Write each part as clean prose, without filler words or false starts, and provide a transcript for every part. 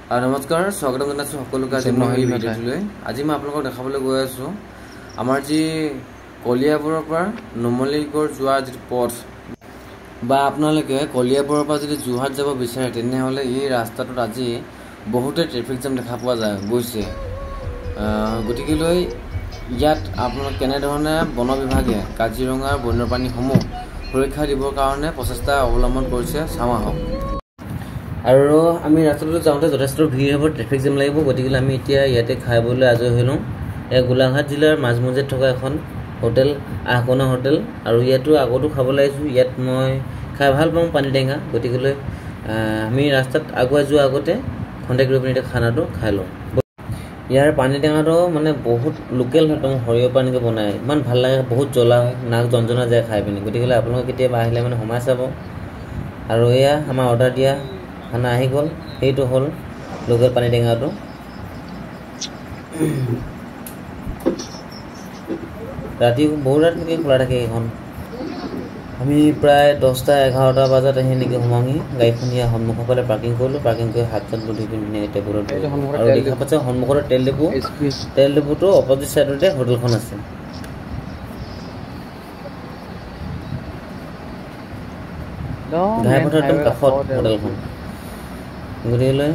নমস্কাৰ, স্বাগতম জনাইছো সকলোকে আজি মই এই ভিডিঅ'টোলৈ। আজি মই আপোনালোকক দেখাবলৈ গৈ আছোঁ আমাৰ যি কলিয়াবৰৰ পৰা নুমলীগড় যোৱা যিটো পথ বা আপোনালোকে কলিয়াবৰৰ পৰা যদি যোৰহাট যাব বিচাৰে তেনেহ'লে এই ৰাস্তাটোত আজি বহুতে ট্ৰেফিক জাম দেখা পোৱা গৈছে। গতিকেলৈ ইয়াত আপোনালোক কেনেধৰণে বন বিভাগে কাজিৰঙাৰ বন্যপ্ৰাণীসমূহ সুৰক্ষা দিবৰ কাৰণে প্ৰচেষ্টা অৱলম্বন কৰিছে চাওঁ আহক। আৰু আমি ৰাস্তাটো যাওঁতে যথেষ্ট ভিৰ হ'ব, ট্ৰেফিক জাম লাগিব। গতিকে আমি এতিয়া ইয়াতে খাই ববলৈ আজৰি হৈ লওঁ। এয়া গোলাঘাট জিলাৰ মাজমজিয়াত থকা এখন হোটেল, আহকোনা হোটেল। আৰু ইয়াতো আগতো খাবলৈ আহিছোঁ। ইয়াত মই খাই ভাল পাওঁ পানী টেঙা। গতিকেলৈ আমি ৰাস্তাত আগুৱাই যোৱাৰ আগতে খন্তেক ৰৈ পিনি এতিয়া খানাটো খাই লওঁ। ইয়াৰ পানী টেঙাটো মানে বহুত লোকেল একদম সৰিয়হ পানীকৈ বনায়, ইমান ভাল লাগে, বহুত জ্বলা হয়, নাক জঞ্জনা যায় খাই পিনি। গতিকেলৈ আপোনালোকে কেতিয়াবা আহিলে মানে সোমাই চাব। আৰু এয়া আমাৰ অৰ্ডাৰ দিয়া খানা আহি গ'ল, সেইটো হ'ল লোকেল পানী টেঙাটো। ৰাতি বহুত ৰাতিলৈকে খোলা থাকে এইখন। আমি প্ৰায় 10টা-11টা বজাত আহি এনেকৈ সোমাওঁহি। গাড়ীখন ইয়াৰ সন্মুখৰ ফালে পাৰ্কিং কৰিলোঁ। পাৰ্কিং কৰি হাত চাত ধুই পিনি টেবুলত আৰু দেখা পাইছে সন্মুখতে তেল ডিপু। তেল ডিপুটো অপজিট ছাইডতে হোটেলখন আছে। ঘাইপথৰ একদম কাষত হোটেলখন। গতিকেলৈ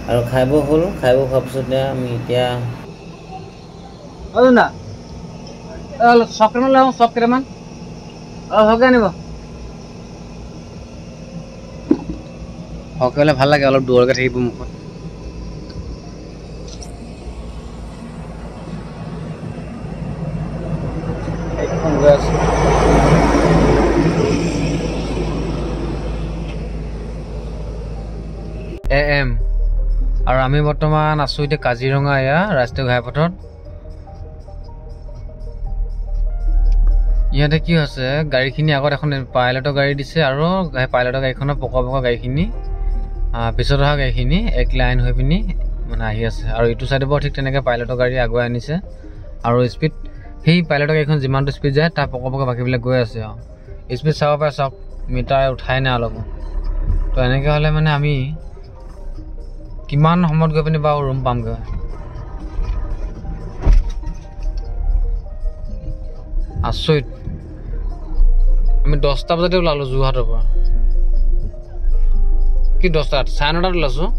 আৰু খাই বৈ হ'ল। খাই বৈ খোৱাৰ পিছতে আমি এতিয়া চক কেইটামান সৰহকৈ আনিব। সৰহকৈ হ'লে ভাল লাগে, অলপ দূৰকৈ থাকিব মুখত। গৈ আছোঁ AM আৰু আমি বৰ্তমান আছোঁ এতিয়া কাজিৰঙা এয়া ৰাষ্ট্ৰীয় ঘাইপথত। ইয়াতে কি হৈছে, গাড়ীখিনি আগত এখন পাইলটৰ গাড়ী দিছে আৰু পাইলটৰ গাড়ীখনৰ পকা গাড়ীখিনি পিছত অহা গাড়ীখিনি এক লাইন হৈ পিনি মানে আহি আছে। আৰু ইটো চাইডৰ পৰা ঠিক তেনেকৈ পাইলটৰ গাড়ী আগুৱাই আনিছে। আৰু স্পীড সেই পাইলটৰ গাড়ীখন যিমানটো স্পীড যায় তাৰ পকা বাকীবিলাক গৈ আছে। আৰু স্পীড চাব পাৰে, চাওক মিটাৰ উঠাই নাই অলপ। তো এনেকৈ হ'লে মানে আমি কিমান সময়ত গৈ পিনি বাৰু ৰুম পামগৈ। আচৰিত। আমি 10টা বজাতে ওলালোঁ যোৰহাটৰ পৰা। কি 10টাত? 9:30 ওলাইছোঁ।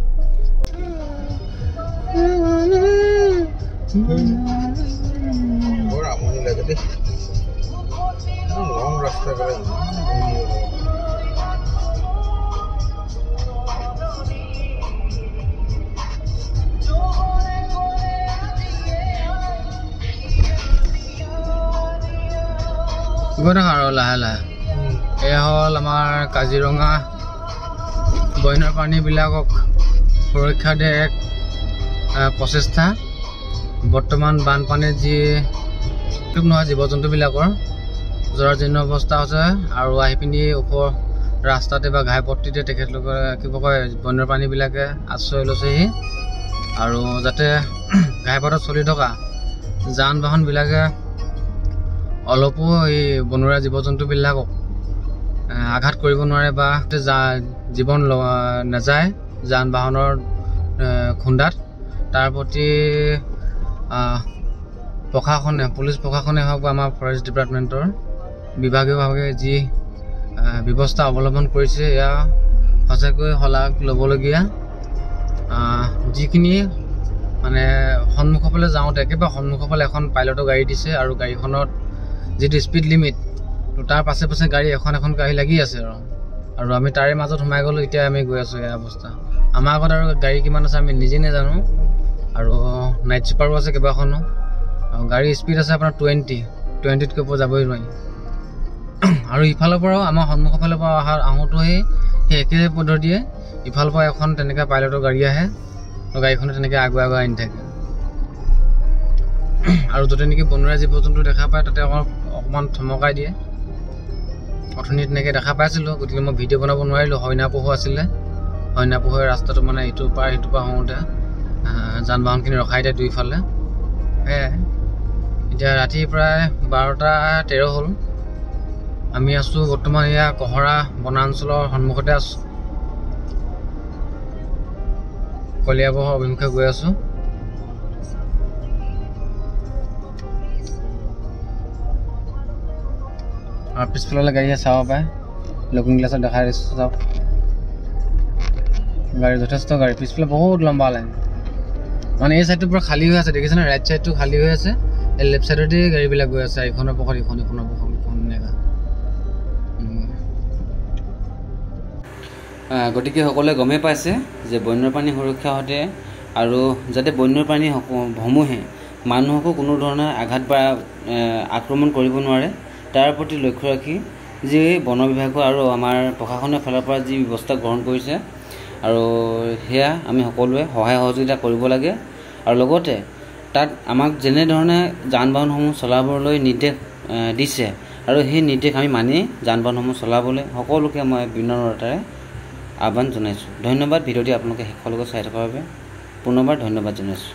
গৈ থাকা আৰু লাহে লাহে। এয়া হ'ল আমাৰ কাজিৰঙা বন্যপ্ৰাণীবিলাকক সুৰক্ষা দিয়া এক প্ৰচেষ্টা। বৰ্তমান বানপানীত যি নহয় জীৱ জন্তুবিলাকৰ জৰাজীৰ্ণ অৱস্থা হৈছে। আৰু আহি পিনি ওপৰ ৰাস্তাতে বা ঘাইপথটিতে তেখেতলোকে কিবা কয় বন্যপ্ৰাণীবিলাকে আশ্ৰয় লৈছেহি। আৰু যাতে ঘাইপথত চলি থকা যান বাহনবিলাকে অলপো এই বনৰীয়া জীৱ জন্তুবিলাকক আঘাত কৰিব নোৱাৰে বা জীৱন নাযায় যান বাহনৰ খুন্দাত, তাৰ প্ৰতি প্ৰশাসনে, পুলিচ প্ৰশাসনে হওক বা আমাৰ ফৰেষ্ট ডিপাৰ্টমেণ্টৰ বিভাগীয়ভাৱে যি ব্যৱস্থা অৱলম্বন কৰিছে এয়া সঁচাকৈ শলাগ ল'বলগীয়া। যিখিনি মানে সন্মুখৰ ফালে যাওঁতে একেবাৰে সন্মুখৰ ফালে এখন পাইলটৰ গাড়ী দিছে। আৰু গাড়ীখনত যিটো স্পীড লিমিট, তাৰ পাছে পাছে গাড়ী এখন গাড়ী লাগি আছে। আৰু আমি তাৰে মাজত সোমাই গ'লোঁ। এতিয়া আমি গৈ আছোঁ এয়া অৱস্থা। আমাৰ আগত আৰু গাড়ী কিমান আছে আমি নিজে নাজানো। আৰু নাইট চুপাৰো আছে কেইবাখনো। আৰু গাড়ীৰ স্পীড আছে আপোনাৰ 20তকৈ ওপৰত যাবই নোৱাৰি। আৰু ইফালৰ পৰাও আমাৰ সন্মুখৰ ফালৰ পৰা আহোঁতো সেই একে পদ্ধতিয়ে ইফালৰ পৰা এখন তেনেকৈ পাইলটৰ গাড়ী আহে। আৰু গাড়ীখনে তেনেকৈ আগুৱাই আনি থাকে। আৰু য'তে নেকি বনৰীয়া জীৱ জন্তু দেখা পায় তাতে অকণমান থমকাই দিয়ে। অথনি তেনেকৈ দেখা পাইছিলোঁ। গতিকে মই ভিডিঅ' বনাব নোৱাৰিলোঁ। হৰিণা পহু আছিলে। হৰিণা পহুৱে ৰাস্তাটো মানে ইটোৰ পৰা সিটোৰ পৰা হওঁতে যান বাহনখিনি ৰখাই দিয়ে দুইফালে। সেয়াই এতিয়া ৰাতি প্ৰায় 12:13 হ'ল। আমি আছোঁ বৰ্তমান এয়া কহৰা বনাঞ্চলৰ সন্মুখতে আছোঁ। কলিয়াবৰ অভিমুখে গৈ আছোঁ। আৰু পিছফালে গাড়ীয়ে চাব পাৰে, লুকিং গ্লাছত দেখাই দিছোঁ চাওক। গাড়ী যথেষ্ট গাড়ী, পিছফালে বহুত লম্বা লাইন। মানে এই চাইডটো পুৰা খালী হৈ আছে, দেখিছেনে? ৰাইট চাইডটো খালী হৈ আছে, এই লেফ্ট চাইডতে গাড়ীবিলাক গৈ আছে, ইখনৰ পক্ষত ইখন, ইখনৰ পক্ষত ইখন এনেকুৱা। গতিকে সকলোৱে গমেই পাইছে যে বন্যপ্ৰাণী সুৰক্ষা সৈতে আৰু যাতে বন্যপ্ৰাণীসমূহে মানুহকো কোনো ধৰণৰ আঘাত বা আক্ৰমণ কৰিব নোৱাৰে, তাৰ প্ৰতি লক্ষ্য ৰাখি যি বন বিভাগ আৰু আমাৰ প্ৰশাসনৰ ফালৰ পৰা যি ব্যৱস্থা গ্ৰহণ কৰিছে, আৰু সেয়া আমি সকলোৱে সহায় সহযোগিতা কৰিব লাগে। আৰু লগতে তাত আমাক যেনেধৰণে যান বাহনসমূহ চলাবলৈ নিৰ্দেশ দিছে, আৰু সেই নিৰ্দেশ আমি মানি যান বাহনসমূহ চলাবলৈ সকলোকে মই বিনম্ৰতাৰে আহ্বান জনাইছোঁ। ধন্যবাদ। ভিডিঅ'টি আপোনালোকে শেষলৈকে চাই থকাৰ বাবে পুনৰবাৰ ধন্যবাদ জনাইছোঁ।